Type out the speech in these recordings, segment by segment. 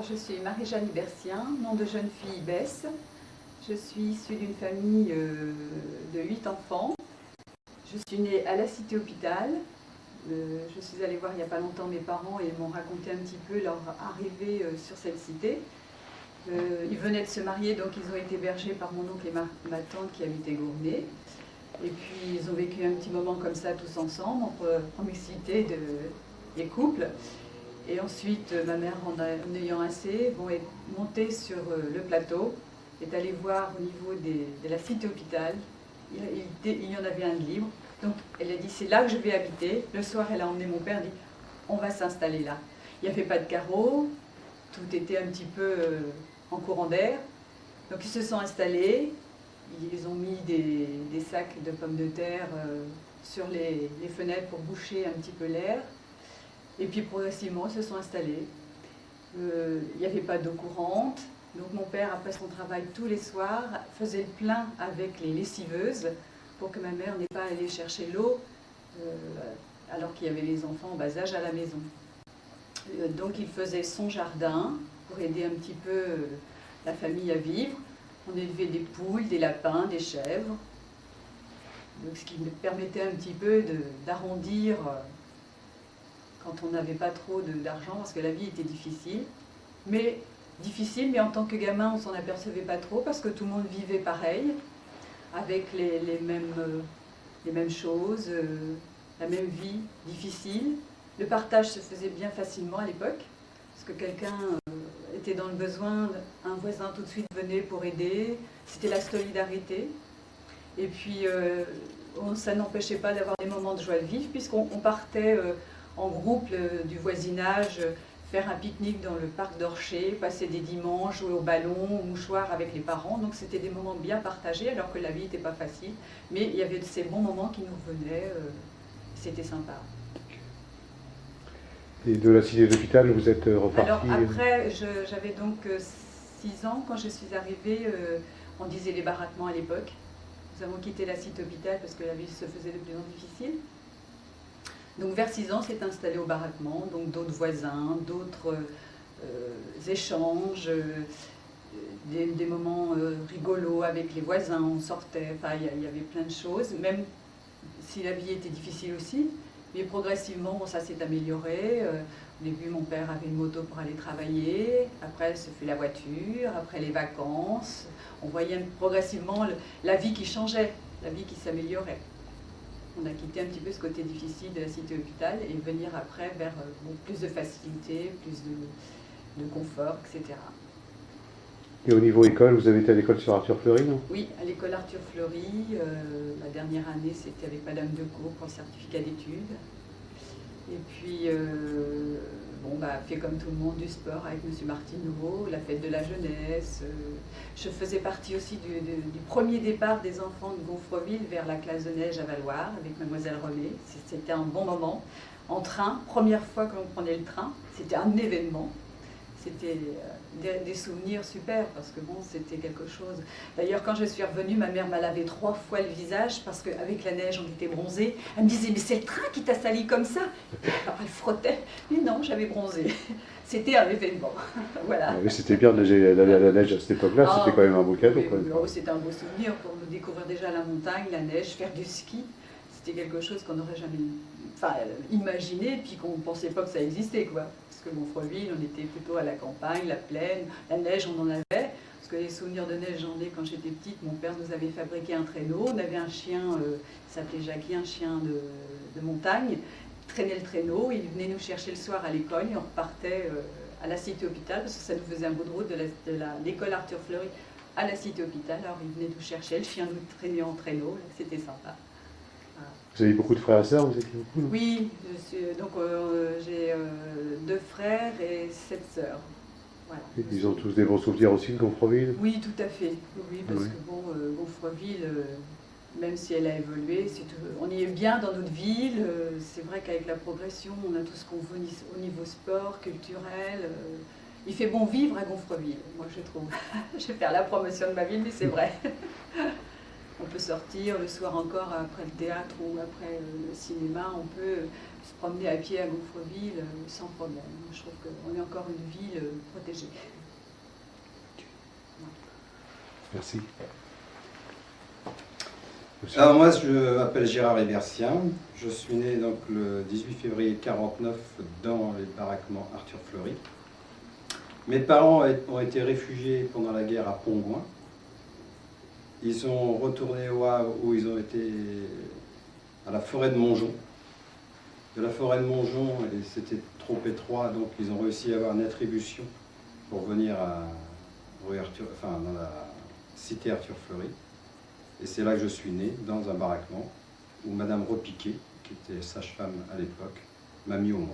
Alors, je suis Marie-Jeanne Bercien, nom de jeune fille Bess. Je suis issue d'une famille de 8 enfants. Je suis née à la Cité Hôpital. Je suis allée voir il n'y a pas longtemps mes parents et ils m'ont raconté un petit peu leur arrivée sur cette cité. Ils venaient de se marier, donc ils ont été hébergés par mon oncle et ma tante qui habitaient Gournay. Et puis ils ont vécu un petit moment comme ça tous ensemble, en mixité des couples. Et ensuite, ma mère, en ayant assez, est montée sur le plateau, est allée voir au niveau de la Cité Hôpital. Il y en avait un de libre. Donc elle a dit, c'est là que je vais habiter. Le soir, elle a emmené mon père, elle a dit, on va s'installer là. Il n'y avait pas de carreaux, tout était un petit peu en courant d'air. Donc ils se sont installés, ils ont mis des sacs de pommes de terre sur les fenêtres pour boucher un petit peu l'air. Et puis progressivement, ils se sont installés. Il n'y avait pas d'eau courante. Donc mon père, après son travail tous les soirs, faisait le plein avec les lessiveuses pour que ma mère n'ait pas à aller chercher l'eau alors qu'il y avait les enfants en bas âge à la maison. Donc il faisait son jardin pour aider un petit peu la famille à vivre. On élevait des poules, des lapins, des chèvres. Donc, ce qui me permettait un petit peu d'arrondir quand on n'avait pas trop d'argent, parce que la vie était difficile. Mais en tant que gamin, on ne s'en apercevait pas trop, parce que tout le monde vivait pareil, avec les mêmes choses, la même vie difficile. Le partage se faisait bien facilement à l'époque, parce que quelqu'un était dans le besoin, un voisin tout de suite venait pour aider, c'était la solidarité. Et puis, ça n'empêchait pas d'avoir des moments de joie de vivre, puisqu'on partait en groupe du voisinage, faire un pique-nique dans le parc d'Orcher, passer des dimanches, jouer au ballon, au mouchoir avec les parents. Donc c'était des moments bien partagés, alors que la vie n'était pas facile. Mais il y avait ces bons moments qui nous revenaient, c'était sympa. Et de la Cité d'Hôpital, vous êtes reparti? Alors après, j'avais donc 6 ans quand je suis arrivée, on disait les baraquements à l'époque. Nous avons quitté la Cité Hôpital parce que la vie se faisait de plus en plus difficile. Donc vers 6 ans, s'est installé au baraquement, donc d'autres voisins, d'autres échanges, des moments rigolos avec les voisins, on sortait, enfin il y avait plein de choses, même si la vie était difficile aussi, mais progressivement bon, ça s'est amélioré. Au début, mon père avait une moto pour aller travailler, après ce fut la voiture, après les vacances. On voyait progressivement la vie qui changeait, la vie qui s'améliorait. On a quitté un petit peu ce côté difficile de la Cité Hôpital et venir après vers plus de facilité, plus de confort, etc. Et au niveau école, vous avez été à l'école sur Arthur Fleury, non? Oui, à l'école Arthur Fleury. La dernière année, c'était avec Madame Decaux pour le certificat d'études. Et puis, fait comme tout le monde du sport avec M. Martineau, la fête de la jeunesse. Je faisais partie aussi du premier départ des enfants de Gonfreville vers la classe de neige à Valloire avec Mademoiselle René. C'était un bon moment. En train, première fois que l'on prenait le train, c'était un événement. C'était des souvenirs super parce que bon, c'était quelque chose. D'ailleurs, quand je suis revenue, ma mère m'a lavé 3 fois le visage parce qu'avec la neige, on était bronzés. Elle me disait, mais c'est le train qui t'a sali comme ça. Alors elle frottait. Mais non, j'avais bronzé. C'était un événement. Voilà. Oui, c'était bien de la neige à cette époque-là, c'était quand même un beau cadeau. C'était un beau souvenir pour nous découvrir déjà la montagne, la neige, faire du ski. C'était quelque chose qu'on n'aurait jamais imaginé, puis qu'on ne pensait pas que ça existait, quoi. Parce que Gonfreville, on était plutôt à la campagne, la plaine, la neige, on en avait. Parce que les souvenirs de neige, j'en ai quand j'étais petite. Mon père nous avait fabriqué un traîneau. On avait un chien, il s'appelait Jackie, un chien de montagne. Il traînait le traîneau, il venait nous chercher le soir à l'école et on repartait à la Cité Hôpital parce que ça nous faisait un bout de route de l'école Arthur Fleury à la Cité Hôpital. Alors il venait nous chercher, le chien nous traînait en traîneau, c'était sympa. Vous avez beaucoup de frères et sœurs, vous étiez beaucoup? Oui, j'ai 2 frères et 7 sœurs. Voilà. Et ils ont tous des bons souvenirs aussi de Gonfreville? Oui, tout à fait. Oui, parce que Gonfreville, même si elle a évolué, on y est bien dans notre ville. C'est vrai qu'avec la progression, on a tout ce qu'on veut au niveau sport, culturel. Il fait bon vivre à Gonfreville, moi je trouve. Je vais faire la promotion de ma ville, mais c'est vrai. On peut sortir le soir encore après le théâtre ou après le cinéma, on peut se promener à pied à Gonfreville sans problème. Je trouve qu'on est encore une ville protégée. Merci. Alors moi, je m'appelle Gérard Hébertien. Je suis né donc le 18 février 1949 dans les baraquements Arthur Fleury. Mes parents ont été réfugiés pendant la guerre à Pongouin. Ils sont retournés au Havre où ils ont été à la forêt de Montjon. De la forêt de Montjon, et c'était trop étroit, donc ils ont réussi à avoir une attribution pour venir dans la cité Arthur Fleury. Et c'est là que je suis né, dans un baraquement, où Madame Repiquet, qui était sage-femme à l'époque, m'a mis au monde.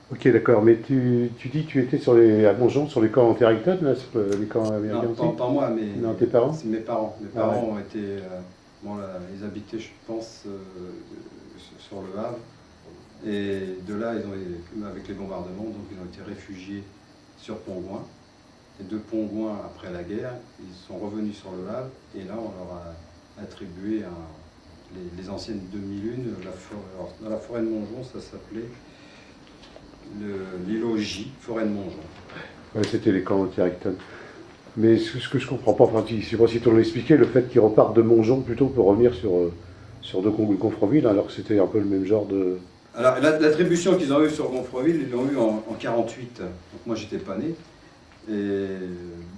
Ok, d'accord, mais tu dis que tu étais à Montjon, sur les camps anti-Harrington, là, sur les camps américains Non, aussi? pas moi, mais Non, tes parents? c'est mes parents. Mes Ah parents ouais. ont été... ils habitaient, je pense, sur le Havre. Et de là, avec les bombardements, donc ils ont été réfugiés sur Pongouin. Et de Pongouin, après la guerre, ils sont revenus sur le Havre. Et là, on leur a attribué les anciennes 2001. Dans la forêt de Montjon, ça s'appelait l'îlot J, forêt de Montjon. Ouais, c'était les camps anti-Harrington. Mais ce que je comprends pas, enfin, je sais pas si tu l'as expliqué, le fait qu'ils repartent de Montjon plutôt pour revenir sur de Gonfreville, alors que c'était un peu le même genre de... Alors, l'attribution qu'ils ont eue sur Gonfreville, ils l'ont eue en 1948. Donc moi, j'étais pas né. Et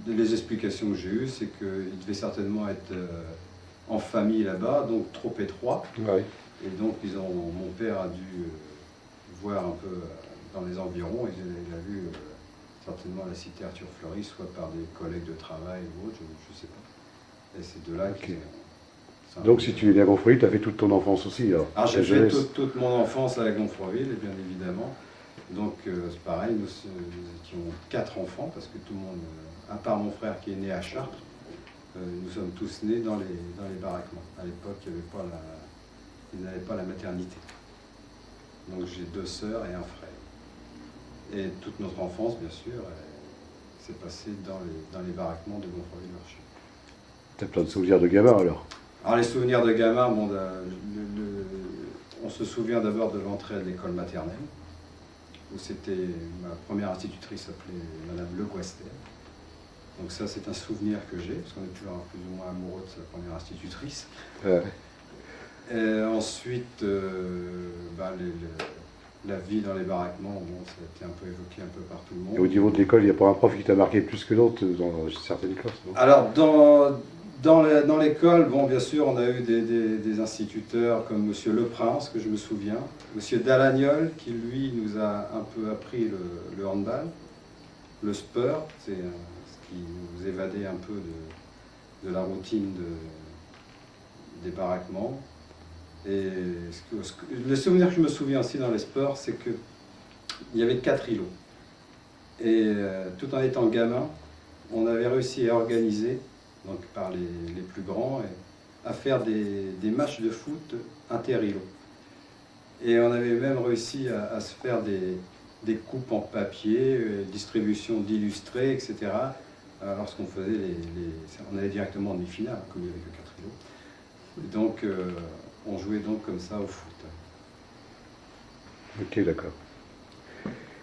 les explications que j'ai eues, c'est qu'ils devaient certainement être en famille là-bas, donc trop étroit. Ouais. Et donc, mon père a dû voir un peu dans les environs. Il a vu certainement la cité Arthur Fleury, soit par des collègues de travail ou autre, je ne sais pas. Et c'est de là qu'ils ont... Donc si tu es né à Gonfreville, tu as fait toute ton enfance aussi, alors? Alors j'ai fait toute mon enfance à Gonfreville, bien évidemment. Donc c'est pareil, nous étions 4 enfants, parce que tout le monde, à part mon frère qui est né à Chartres, nous sommes tous nés dans les baraquements. À l'époque, ils n'avaient pas la maternité. Donc j'ai 2 sœurs et un frère. Et toute notre enfance, bien sûr, s'est passée dans les baraquements de Gonfreville-Marché. Tu as plein de souvenirs de gamin, alors? Alors les souvenirs de gamin, on se souvient d'abord de l'entrée à l'école maternelle, où c'était ma première institutrice s'appelait Madame Le Guester. Donc ça, c'est un souvenir que j'ai, parce qu'on est toujours plus ou moins amoureux de sa première institutrice. Et ensuite, la vie dans les baraquements, ça a été un peu évoqué un peu par tout le monde. Et au niveau de l'école, il n'y a pas un prof qui t'a marqué plus que d'autres dans certaines classes, non? Alors, dans l'école, bon, bien sûr, on a eu des instituteurs comme M. Le Prince, que je me souviens, M. Dalagnol, qui lui nous a un peu appris le handball, le sport, c'est ce qui nous évadait un peu de la routine des baraquements. Et le souvenir que je me souviens aussi dans les sports, c'est qu'il y avait 4 îlots. Et tout en étant gamin, on avait réussi à organiser, donc par les plus grands, à faire des matchs de foot inter-îlots. Et on avait même réussi à se faire des coupes en papier, distribution d'illustrés, etc. Lorsqu'on faisait on allait directement en demi-finale, comme il n'y avait que 4 îlots. Et donc, on jouait donc comme ça au foot. Ok, d'accord.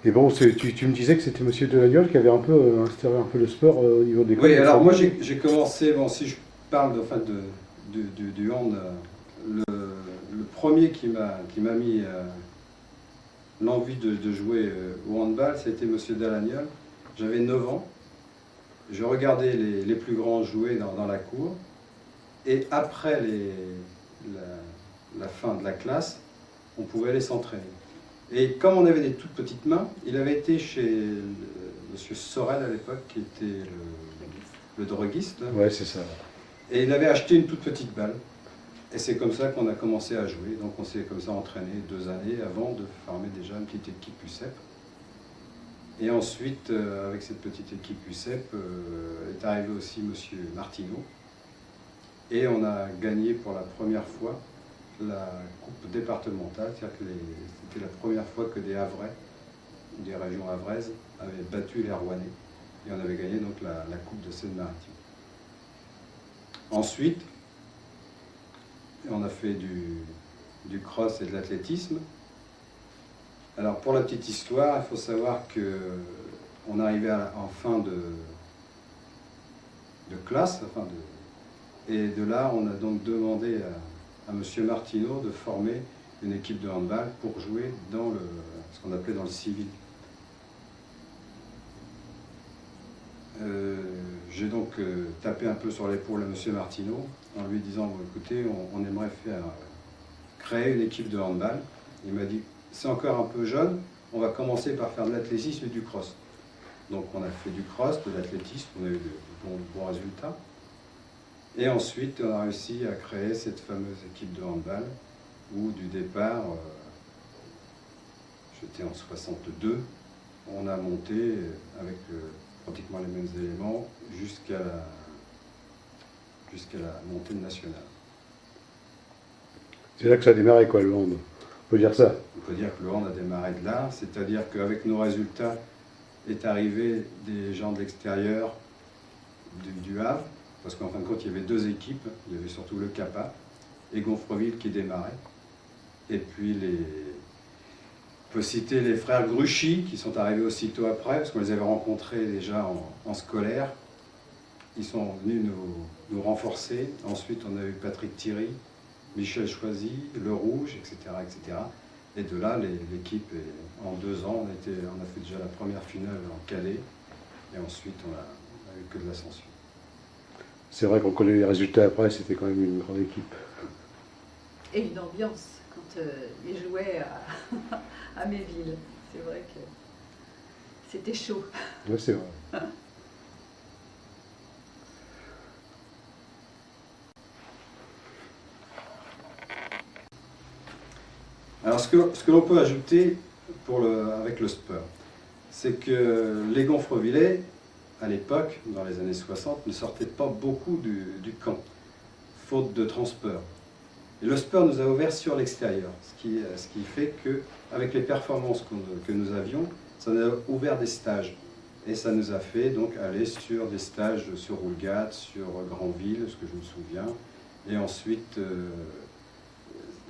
Et bon, tu me disais que c'était M. Delagnol qui avait un peu instauré un peu le sport au niveau des Oui, l'école. alors moi j'ai commencé, bon, si je parle du hand, le premier qui m'a mis l'envie de jouer au handball, c'était M. Dalagnol. J'avais 9 ans, je regardais les plus grands jouer dans la cour, et après la fin de la classe, on pouvait aller s'entraîner. Et comme on avait des toutes petites mains, il avait été chez M. Sorel à l'époque, qui était le droguiste. Ouais, c'est ça. Et il avait acheté une toute petite balle. Et c'est comme ça qu'on a commencé à jouer. Donc on s'est comme ça entraîné 2 années avant de former déjà une petite équipe UCEP. Et ensuite, avec cette petite équipe UCEP, est arrivé aussi M. Martineau. Et on a gagné pour la première fois la coupe départementale, c'est-à-dire que c'était la première fois que des Havrais, des régions havraises, avaient battu les Rouennais. Et on avait gagné donc la coupe de Seine-Maritime. Ensuite, on a fait du cross et de l'athlétisme. Alors pour la petite histoire, il faut savoir qu'on arrivait en fin de classe, et de là on a donc demandé à M. Martineau de former une équipe de handball pour jouer dans ce qu'on appelait dans le civil. J'ai donc tapé un peu sur l'épaule à M. Martineau en lui disant bon, écoutez, on aimerait créer une équipe de handball. Il m'a dit c'est encore un peu jeune, on va commencer par faire de l'athlétisme et du cross. Donc on a fait du cross, de l'athlétisme, on a eu de bons résultats. Et ensuite on a réussi à créer cette fameuse équipe de handball où du départ, j'étais en 62, on a monté avec pratiquement les mêmes éléments jusqu'à la montée nationale. C'est là que ça a démarré, quoi, le hand. On peut dire ça. On peut dire que le hand a démarré de là, c'est-à-dire qu'avec nos résultats est arrivé des gens de l'extérieur du Havre, parce qu'en fin de compte il y avait deux équipes, il y avait surtout le CAPA et Gonfreville qui démarraient. Et puis on peut citer les frères Gruchy qui sont arrivés aussitôt après, parce qu'on les avait rencontrés déjà en scolaire. Ils sont venus nous renforcer. Ensuite, on a eu Patrick Thierry, Michel Choisy, Le Rouge, etc. etc. Et de là, l'équipe, en 2 ans, on a fait déjà la première finale en cadet. Et ensuite, on a eu que de l'ascension. C'est vrai qu'on connaît les résultats après, c'était quand même une grande équipe. Et une ambiance quand ils jouaient à Méville. C'est vrai que c'était chaud. Oui, c'est vrai. Alors ce que l'on peut ajouter avec le sport, c'est que les Gonfrevillais, à l'époque, dans les années 60, ne sortaient pas beaucoup du camp, faute de transport. Et le sport nous a ouvert sur l'extérieur, ce qui fait qu'avec les performances que nous avions, ça nous a ouvert des stages. Et ça nous a fait donc aller sur des stages sur Houlgate, sur Granville, ce que je me souviens, et ensuite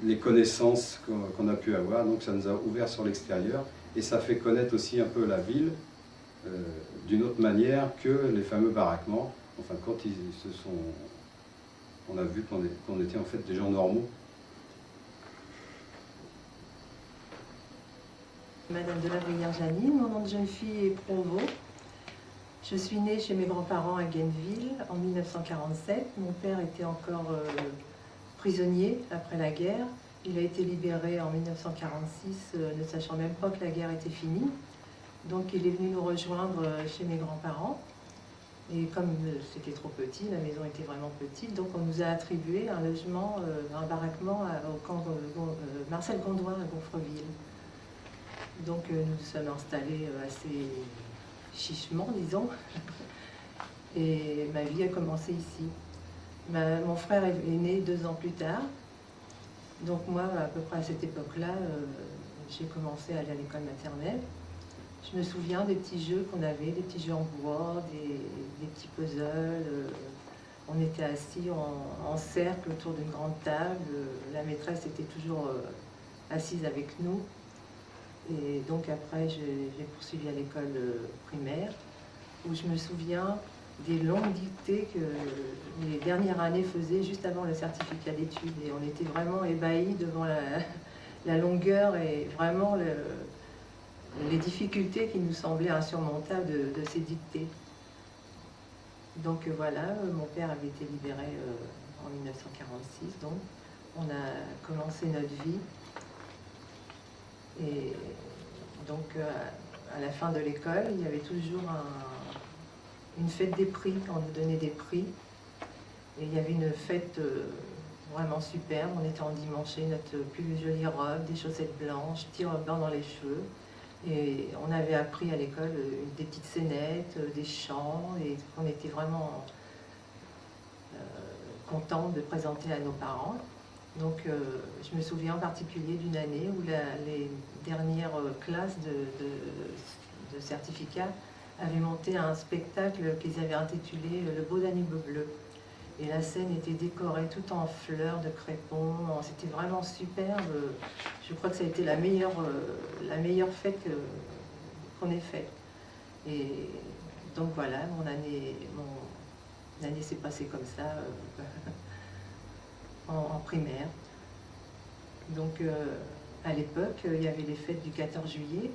les connaissances qu'on a pu avoir, donc ça nous a ouvert sur l'extérieur, et ça fait connaître aussi un peu la ville d'une autre manière que les fameux baraquements. Enfin, quand on a vu qu'on était en fait des gens normaux. Madame de la Bruyère-Janine, mon nom de jeune fille est Provo. Je suis née chez mes grands-parents à Guenneville en 1947. Mon père était encore prisonnier après la guerre. Il a été libéré en 1946, ne sachant même pas que la guerre était finie. Donc il est venu nous rejoindre chez mes grands-parents. Et comme c'était trop petit, la maison était vraiment petite, donc on nous a attribué un logement, un baraquement au camp Marcel Gondouin à Gonfreville. Donc nous sommes installés assez chichement, disons, et ma vie a commencé ici. Mon frère est né 2 ans plus tard, donc moi, à peu près à cette époque-là, j'ai commencé à aller à l'école maternelle. Je me souviens des petits jeux qu'on avait, des petits jeux en bois, des petits puzzles. On était assis en cercle autour d'une grande table. La maîtresse était toujours assise avec nous. Et donc après, j'ai poursuivi à l'école primaire, où je me souviens des longues dictées que les dernières années faisaient juste avant le certificat d'études. Et on était vraiment ébahis devant la longueur et vraiment les difficultés qui nous semblaient insurmontables de ces dictées. Donc voilà, mon père avait été libéré en 1946, donc on a commencé notre vie. Et donc à la fin de l'école, il y avait toujours une fête des prix, on nous donnait des prix. Et il y avait une fête vraiment superbe, on était endimanchés, notre plus jolie robe, des chaussettes blanches, petit ruban dans les cheveux. Et on avait appris à l'école des petites scénettes, des chants, et on était vraiment contents de présenter à nos parents. Donc je me souviens en particulier d'une année où les dernières classes de certificat avaient monté un spectacle qu'ils avaient intitulé « Le beau Danube bleu ». Et la scène était décorée tout en fleurs de crépon. C'était vraiment superbe. Je crois que ça a été la meilleure fête qu'on ait faite. Et donc voilà, mon année s'est passée comme ça en primaire. Donc à l'époque, il y avait les fêtes du 14 juillet.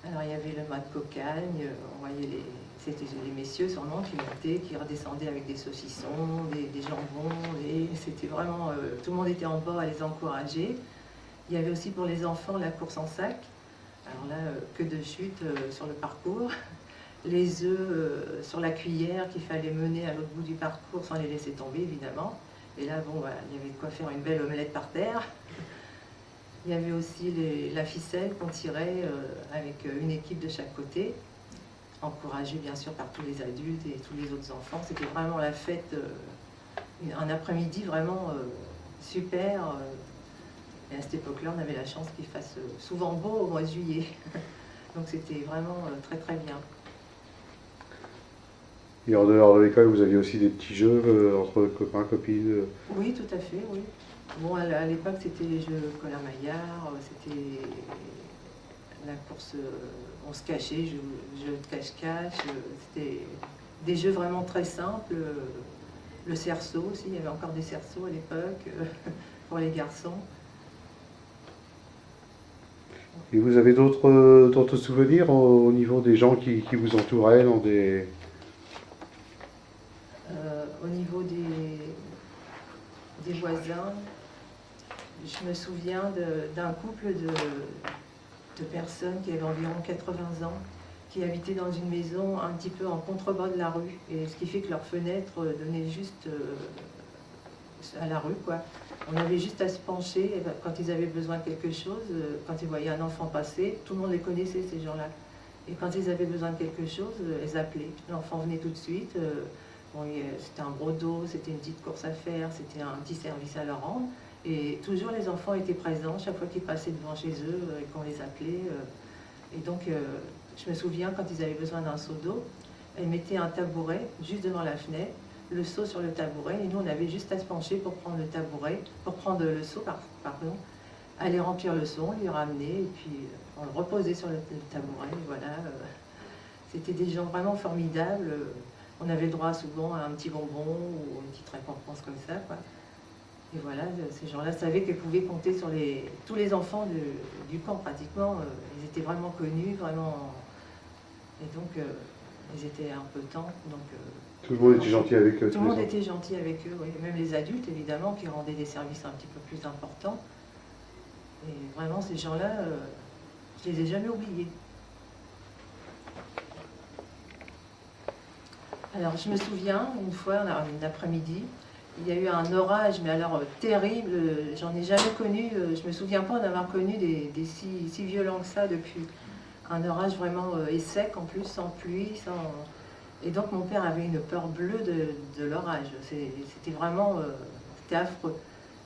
Alors il y avait le mois de cocagne, on voyait c'était les messieurs sûrement qui montaient, qui redescendaient avec des saucissons, des jambons, et c'était vraiment, tout le monde était en bas à les encourager. Il y avait aussi pour les enfants la course en sac, alors là, que de chutes sur le parcours, les œufs sur la cuillère qu'il fallait mener à l'autre bout du parcours sans les laisser tomber évidemment. Et là, bon, voilà, il y avait de quoi faire une belle omelette par terre. Il y avait aussi la ficelle qu'on tirait avec une équipe de chaque côté, encouragée bien sûr par tous les adultes et tous les autres enfants. C'était vraiment la fête, un après-midi vraiment super. Et à cette époque-là, on avait la chance qu'il fasse souvent beau au mois de juillet. Donc c'était vraiment très très bien. Et en dehors de l'école, vous aviez aussi des petits jeux entre copains, copines? Oui, tout à fait, oui. Bon, à l'époque, c'était les jeux colère-maillard, c'était la course, on se cachait, jeu de cache-cache, c'était des jeux vraiment très simples. Le cerceau aussi, il y avait encore des cerceaux à l'époque pour les garçons. Et vous avez d'autres souvenirs au niveau des gens qui vous entouraient dans des... Au niveau des voisins, je me souviens d'un couple de personnes qui avaient environ 80 ans, qui habitaient dans une maison un petit peu en contrebas de la rue, et ce qui fait que leurs fenêtres donnaient juste à la rue, quoi. On avait juste à se pencher quand ils avaient besoin de quelque chose, quand ils voyaient un enfant passer, tout le monde les connaissait ces gens-là. Et quand ils avaient besoin de quelque chose, ils appelaient. L'enfant venait tout de suite. Bon, c'était un brodo, c'était une petite course à faire, c'était un petit service à leur rendre. Et toujours les enfants étaient présents chaque fois qu'ils passaient devant chez eux et qu'on les appelait. Et donc, je me souviens quand ils avaient besoin d'un seau d'eau, elles mettaient un tabouret juste devant la fenêtre, le seau sur le tabouret, et nous on avait juste à se pencher pour prendre le tabouret, pour prendre le seau, pardon, aller remplir le seau, lui ramener, et puis on le reposait sur le tabouret. Et voilà, c'était des gens vraiment formidables. On avait le droit souvent à un petit bonbon ou une petite récompense comme ça, quoi. Et voilà, ces gens-là savaient qu'ils pouvaient compter sur tous les enfants du camp pratiquement. Ils étaient vraiment connus, vraiment. Et donc, ils étaient un peu temps. Donc, tout le monde était gentil avec eux. Tout le monde était gentil avec eux, oui. Même les adultes, évidemment, qui rendaient des services un petit peu plus importants. Et vraiment, ces gens-là, je les ai jamais oubliés. Alors, je me souviens, une fois, un après-midi, il y a eu un orage, mais alors terrible, j'en ai jamais connu, je me souviens pas en avoir connu des si violents que ça depuis. Un orage vraiment et sec en plus, sans pluie, sans... Et donc mon père avait une peur bleue de l'orage, c'était vraiment, c'était affreux.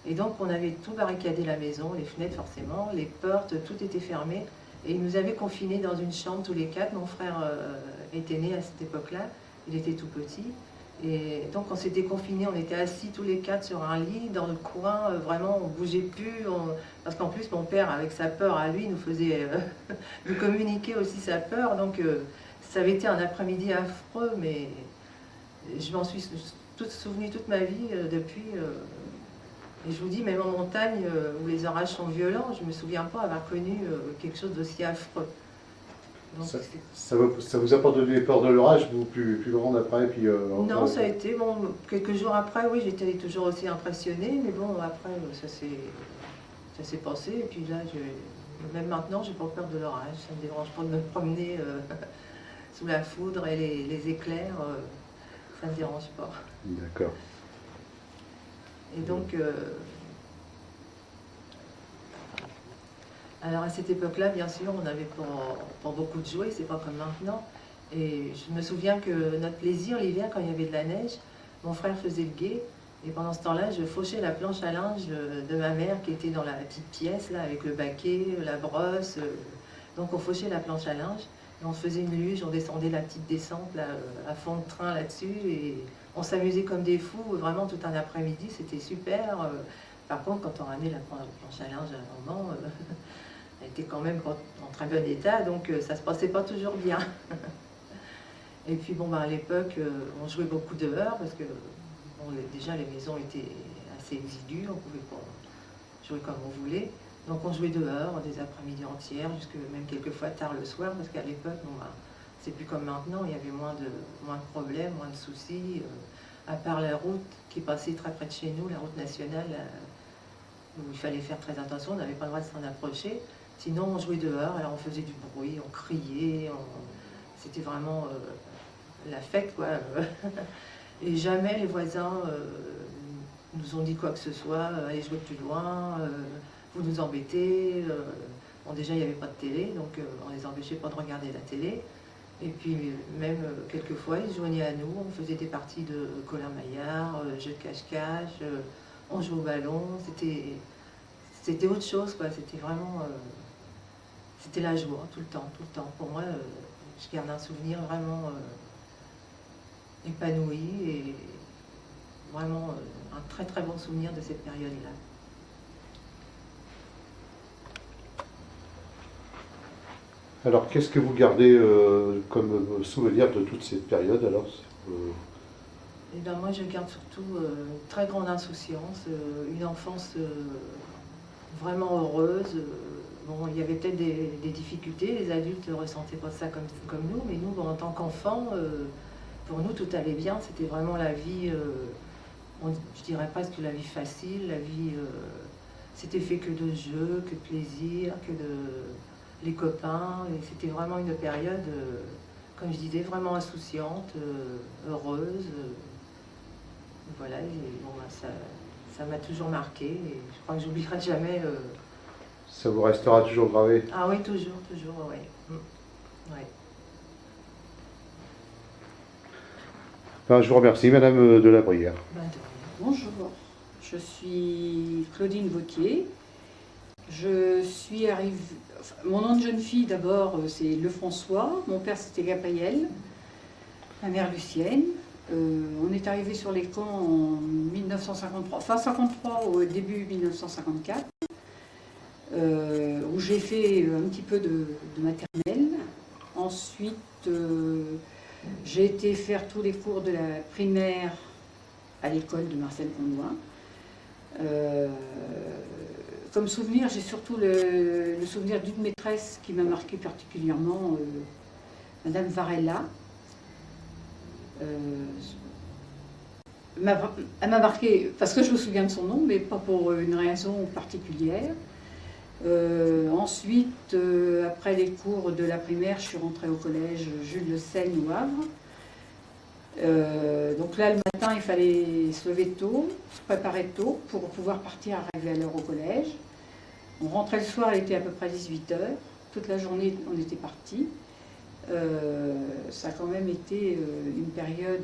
Et donc on avait tout barricadé la maison, les fenêtres forcément, les portes, tout était fermé. Et il nous avait confinés dans une chambre tous les quatre, mon frère était né à cette époque-là. Il était tout petit, et donc on s'était confinés, on était assis tous les quatre sur un lit, dans le coin, vraiment on bougeait plus, parce qu'en plus mon père, avec sa peur à lui, nous faisait nous communiquer aussi sa peur, donc ça avait été un après-midi affreux, mais je m'en suis souvenu toute ma vie depuis, et je vous dis, même en montagne, où les orages sont violents, je ne me souviens pas avoir connu quelque chose d'aussi affreux. Donc, ça vous a pas donné peur de l'orage, vous plus grande après puis, non, ça a été, bon, quelques jours après, oui, j'étais toujours aussi impressionnée, mais bon, après, ça s'est passé, et puis là, même maintenant, j'ai pas peur de l'orage, ça me dérange pas de me promener sous la foudre et les éclairs, ça me dérange pas. D'accord. Et donc, alors à cette époque-là, bien sûr, on n'avait pas beaucoup de jouets, c'est pas comme maintenant. Et je me souviens que notre plaisir l'hiver, quand il y avait de la neige, mon frère faisait le guet. Et pendant ce temps-là, je fauchais la planche à linge de ma mère qui était dans la petite pièce, là, avec le baquet, la brosse. Donc on fauchait la planche à linge, et on se faisait une luge, on descendait la petite descente là, à fond de train là-dessus, et On s'amusait comme des fous, vraiment tout un après-midi, c'était super. Par contre, quand on ramenait la planche à linge à un moment, elle était quand même en très bon état, donc ça se passait pas toujours bien. Et puis bon, à l'époque, on jouait beaucoup dehors, parce que bon, déjà les maisons étaient assez exiguës, on pouvait pas jouer comme on voulait. Donc on jouait dehors des après-midi entières, jusque même quelquefois tard le soir, parce qu'à l'époque, bon, c'est plus comme maintenant, il y avait moins de problèmes, moins de soucis, à part la route qui passait très près de chez nous, la route nationale, où il fallait faire très attention, on n'avait pas le droit de s'en approcher. Sinon, on jouait dehors, alors on faisait du bruit, on criait, c'était vraiment la fête, quoi. Et jamais les voisins nous ont dit quoi que ce soit, allez jouer plus loin, vous nous embêtez. Bon, déjà, il n'y avait pas de télé, donc on les empêchait pas de regarder la télé. Et puis, même quelquefois, ils se joignaient à nous, on faisait des parties de Colin-Maillard, jeu de cache-cache, on jouait au ballon, c'était autre chose, quoi. C'était vraiment... c'était la joie, tout le temps, tout le temps. Pour moi, je garde un souvenir vraiment épanoui et vraiment un très très bon souvenir de cette période-là. Alors, qu'est-ce que vous gardez comme souvenir de toute cette période alors Eh bien, moi, je garde surtout une très grande insouciance, une enfance vraiment heureuse. Bon, il y avait peut-être des difficultés, les adultes ne ressentaient pas ça comme nous, mais nous, en tant qu'enfants, pour nous, tout allait bien. C'était vraiment la vie, je dirais presque la vie facile, la vie, c'était fait que de jeux, que de plaisir, que de les copains. Et c'était vraiment une période, comme je disais, vraiment insouciante, heureuse. Voilà, et bon, ça m'a toujours marqué et je crois que j'oublierai jamais. Ça vous restera toujours gravé? Ah oui, toujours, oui. Ouais. Ben, je vous remercie, Madame Delabrière. Ben, Bonjour, je suis Claudine Vautier. Je suis arrivée... Enfin, mon nom de jeune fille, d'abord, c'est Lefrançois. Mon père, c'était Gabriel. Ma mère, Lucienne. On est arrivé sur les camps en 1953, fin 53 au début 1954, où j'ai fait un petit peu de maternelle. Ensuite, j'ai été faire tous les cours de la primaire à l'école de Marcel Condoin. Comme souvenir, j'ai surtout le souvenir d'une maîtresse qui m'a marqué particulièrement, Madame Varela. Elle m'a marqué parce que je me souviens de son nom, mais pas pour une raison particulière. Ensuite, après les cours de la primaire, je suis rentrée au collège Jules Le Seigne au Havre. Donc là, le matin, il fallait se lever tôt, se préparer tôt pour pouvoir partir, arriver à l'heure au collège. On rentrait le soir, il était à peu près 18 h. Toute la journée, on était partis. Ça a quand même été une période,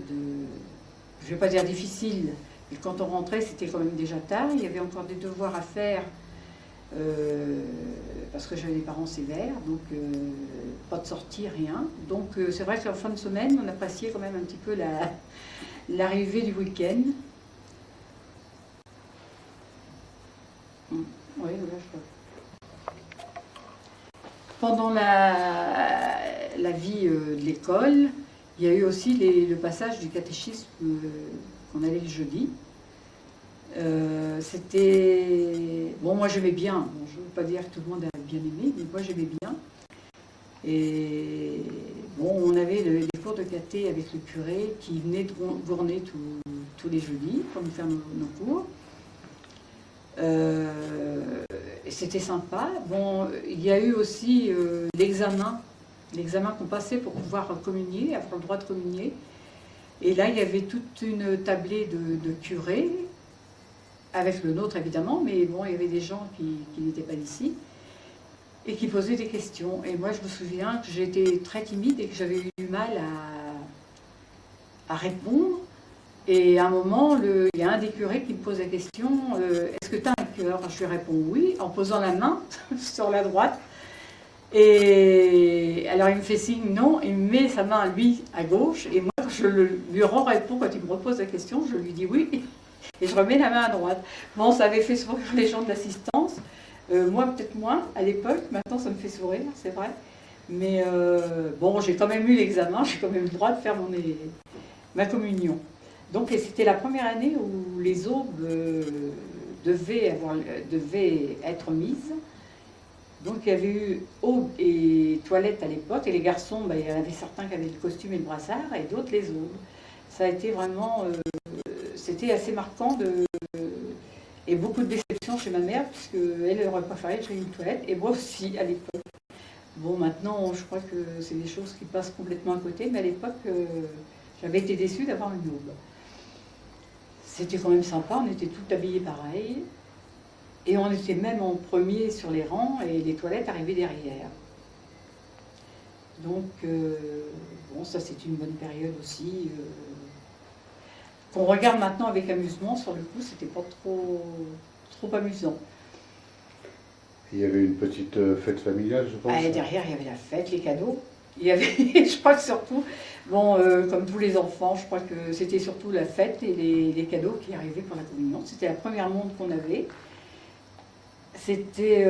je ne vais pas dire difficile, mais quand on rentrait, c'était quand même déjà tard. Il y avait encore des devoirs à faire parce que j'avais des parents sévères, donc pas de sortie, rien. Donc c'est vrai qu'en fin de semaine, on appréciait quand même un petit peu l'arrivée du week-end. Oui, voilà, je crois. Pendant la vie de l'école, il y a eu aussi le passage du catéchisme qu'on allait le jeudi. C'était... Bon, moi j'aimais bien, bon, je ne veux pas dire que tout le monde a bien aimé, mais moi j'aimais bien. Et bon, on avait des cours de caté avec le curé qui venait de Gournay tous les jeudis pour nous faire nos cours. Et c'était sympa. Bon, il y a eu aussi l'examen qu'on passait pour pouvoir communier, avoir le droit de communier. Et là, il y avait toute une tablée de curés, avec le nôtre évidemment, mais bon, il y avait des gens qui n'étaient pas d'ici, et qui posaient des questions. Et moi, je me souviens que j'étais très timide et que j'avais eu du mal à répondre. Et à un moment, il y a un des curés qui me pose la question, est-ce que tu as un cœur? Je lui réponds oui, en posant la main sur la droite. Et alors il me fait signe non, il me met sa main lui à gauche, et moi quand je je lui réponds quand il me repose la question, je lui dis oui, et je remets la main à droite. Bon, ça avait fait sourire les gens de l'assistance, moi peut-être moins à l'époque, maintenant ça me fait sourire, c'est vrai. Mais bon, j'ai quand même eu l'examen, j'ai quand même eu le droit de faire ma communion. Donc c'était la première année où les aubes devaient être mises. Donc il y avait eu aube et toilette à l'époque, et les garçons, ben, il y en avait certains qui avaient le costume et le brassard, et d'autres les aubes. Ça a été vraiment, c'était assez marquant, et beaucoup de déception chez ma mère, puisqu'elle aurait préféré que j'aie une toilette, et moi aussi à l'époque. Bon, maintenant, je crois que c'est des choses qui passent complètement à côté, mais à l'époque, j'avais été déçue d'avoir une aube. C'était quand même sympa, on était tous habillés pareil. Et on était même en premier sur les rangs et les toilettes arrivaient derrière. Donc, bon, ça c'est une bonne période aussi. Qu'on regarde maintenant avec amusement, sur le coup, c'était pas trop amusant. Il y avait une petite fête familiale, je pense. Ah, et derrière, il y avait la fête, les cadeaux. Il y avait, je crois que surtout, bon, comme tous les enfants, je crois que c'était surtout la fête et les cadeaux qui arrivaient pour la communion. C'était la première montre qu'on avait. C'était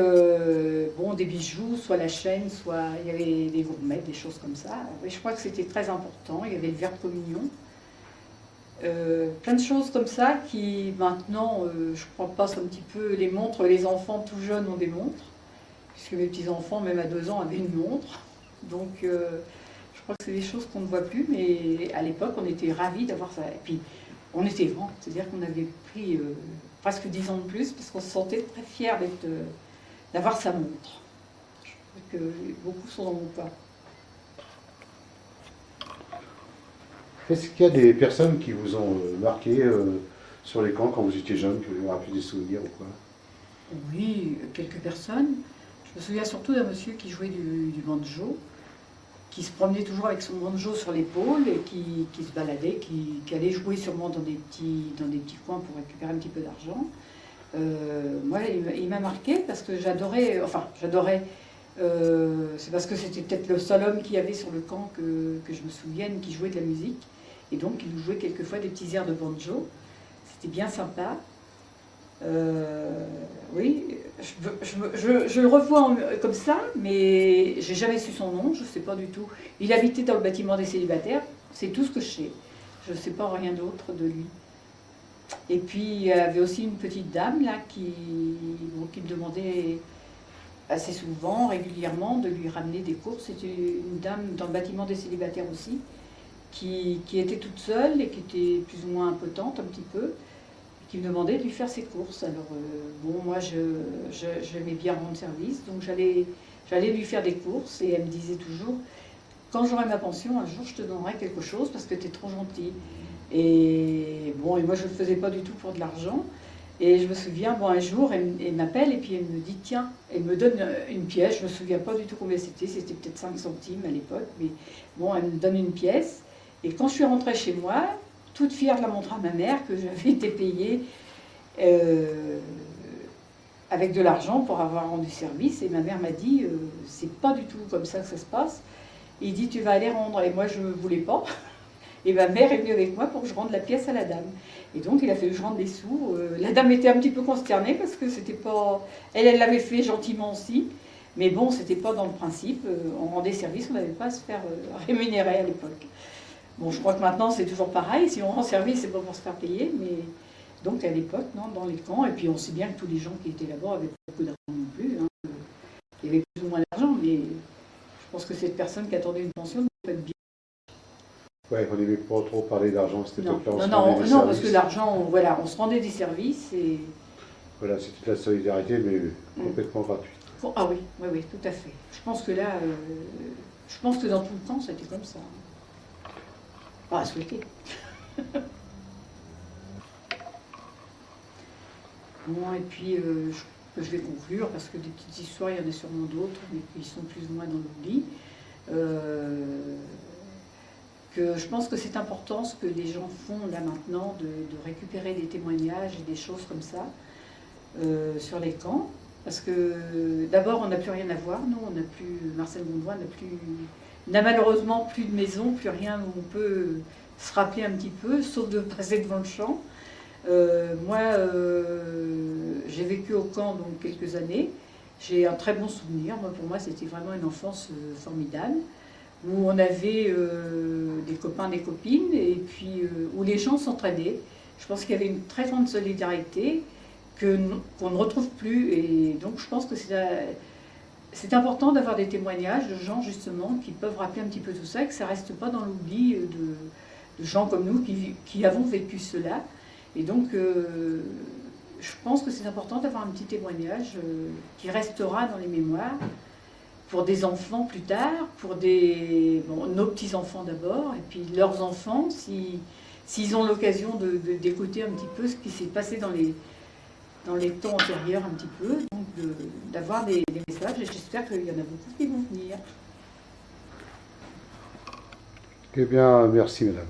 bon, des bijoux, soit la chaîne, soit il y avait des gourmettes, des choses comme ça. Et je crois que c'était très important. Il y avait le verre de communion. Plein de choses comme ça qui maintenant, je crois, passent un petit peu les montres. Les enfants tout jeunes ont des montres, puisque mes petits-enfants, même à 2 ans, avaient une montre. Donc je crois que c'est des choses qu'on ne voit plus, mais à l'époque, on était ravis d'avoir ça. Et puis, on était grands, c'est-à-dire qu'on avait pris presque 10 ans de plus, parce qu'on se sentait très fiers d'avoir sa montre. Je crois que beaucoup sont dans mon cas. Est-ce qu'il y a des personnes qui vous ont marqué sur les camps quand vous étiez jeune, que vous avez rappelé des souvenirs ou quoi? Oui, quelques personnes. Je me souviens surtout d'un monsieur qui jouait du banjo, qui se promenait toujours avec son banjo sur l'épaule et qui se baladait, qui allait jouer sûrement dans des petits coins pour récupérer un petit peu d'argent. Moi, il m'a marqué parce que j'adorais, c'est parce que c'était peut-être le seul homme qu'il y avait sur le camp que je me souvienne qui jouait de la musique. Et donc, il nous jouait quelquefois des petits airs de banjo. C'était bien sympa. Oui, je le revois comme ça, mais j'ai jamais su son nom, je ne sais pas du tout. Il habitait dans le bâtiment des célibataires, c'est tout ce que je sais. Je ne sais pas rien d'autre de lui. Et puis, il y avait aussi une petite dame là qui me demandait assez souvent, régulièrement, de lui ramener des courses. C'était une dame dans le bâtiment des célibataires aussi, qui était toute seule et qui était plus ou moins impotente un petit peu, qui me demandait de lui faire ses courses. Alors, bon, moi, j'aimais bien rendre service, donc j'allais lui faire des courses, et elle me disait toujours, quand j'aurai ma pension, un jour, je te donnerai quelque chose parce que tu es trop gentil. Et bon, et moi, je ne le faisais pas du tout pour de l'argent. Et je me souviens, bon, un jour, elle m'appelle et puis elle me dit, tiens, elle me donne une pièce, je ne me souviens pas du tout combien c'était peut-être 5 centimes à l'époque, mais bon, elle me donne une pièce. Et quand je suis rentrée chez moi, toute fière de la montrer à ma mère que j'avais été payée avec de l'argent pour avoir rendu service. Et ma mère m'a dit, c'est pas du tout comme ça que ça se passe. Et il dit, tu vas aller rendre. Et moi, je ne voulais pas. Et ma mère est venue avec moi pour que je rende la pièce à la dame. Et donc, il a fallu que je rende les sous. La dame était un petit peu consternée parce que c'était pas... Elle l'avait fait gentiment aussi. Mais bon, c'était pas dans le principe. On rendait service, on n'avait pas à se faire rémunérer à l'époque. Bon, je crois que maintenant, c'est toujours pareil. Si on rend service, c'est pas pour se faire payer. Mais donc, à l'époque, non, dans les camps. Et puis, on sait bien que tous les gens qui étaient là-bas avaient pas beaucoup d'argent non plus. Hein. Il y avait plus ou moins d'argent, mais je pense que cette personne qui attendait une pension ne peut pas être bien. Ouais, on n'aimait pas trop parler d'argent à cette époque-là. Non, parce que l'argent, voilà, on se rendait des services et... Voilà, c'était de la solidarité, mais complètement gratuite. Ah oui, oui, oui, tout à fait. Je pense que là, je pense que dans tout le temps, ça a été comme ça. Pas à souhaiter. Bon, et puis, je vais conclure, parce que des petites histoires, il y en a sûrement d'autres, mais qui sont plus ou moins dans l'oubli. Que je pense que c'est important ce que les gens font là maintenant, de récupérer des témoignages et des choses comme ça sur les camps. Parce que d'abord, on n'a plus rien à voir. Nous, on n'a plus, Marcel Gondoin n'a malheureusement plus de maison, plus rien où on peut se rappeler un petit peu, sauf de passer devant le champ. Moi, j'ai vécu au camp donc quelques années. J'ai un très bon souvenir. Moi, pour moi, c'était vraiment une enfance formidable, où on avait des copains, des copines, et puis où les gens s'entraidaient. Je pense qu'il y avait une très grande solidarité qu'on ne retrouve plus. Et donc, je pense que c'est important d'avoir des témoignages de gens, justement, qui peuvent rappeler un petit peu tout ça, et que ça ne reste pas dans l'oubli de gens comme nous qui avons vécu cela. Et donc, je pense que c'est important d'avoir un petit témoignage qui restera dans les mémoires pour des enfants plus tard, pour nos petits-enfants d'abord, et puis leurs enfants, s'ils ont l'occasion d'écouter un petit peu ce qui s'est passé dans les temps antérieurs un petit peu, donc d'avoir des messages, et j'espère qu'il y en a beaucoup qui vont venir. Eh bien, merci madame.